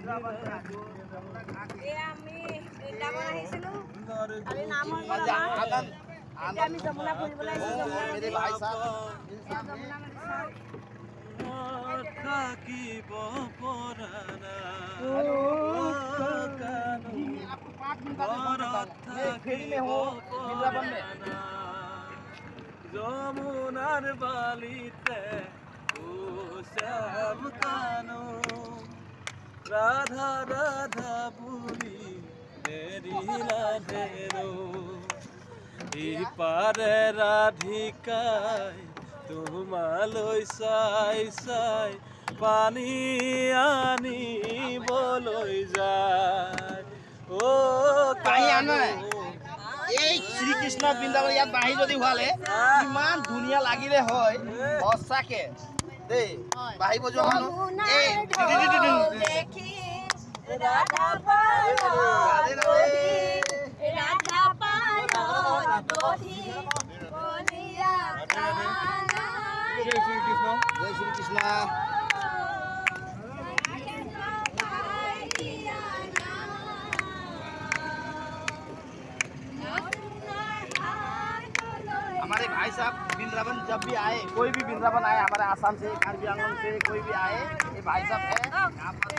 আমি বৃন্দাবন আহিছিলোঁ কালি নাম হ'ল এতিয়া আমি যমুনা ফুৰিবলৈ আহিছোঁ যমুনা থাকিব পৰা যমুনার বালিতে শ্যাম কানো রাধা রাধা বুড়ি মেরি রাধেরো ইপারে রাধিকায় তোমালৈ চাই চাই পানী আনিবলৈ যায় ও এই শ্রীকৃষ্ণ বৃন্দাবন ইয়াত বাঁহী যদি হোৱালে ইমান ধুনীয়া লাগিলে হয় সঁচাকে দেই বাঁহী বজোৱা জয় শ্রীকৃষ্ণ জয় শ্রীকৃষ্ণ हमारे भाई साहब वृंदावन जब भी आए कोई भी वृंदावन आए हमारे आसाम से कार्बी आंगन से कोई भी आए ये भाई साहब है यहाँ पर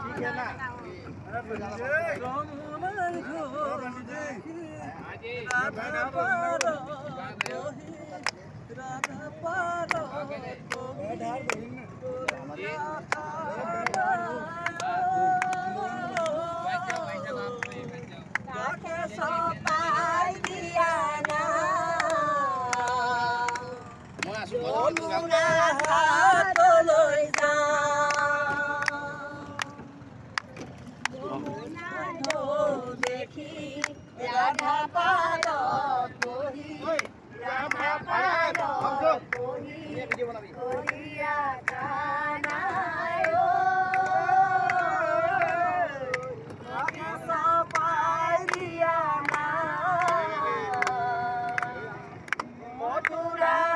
ठीक है ना রাধা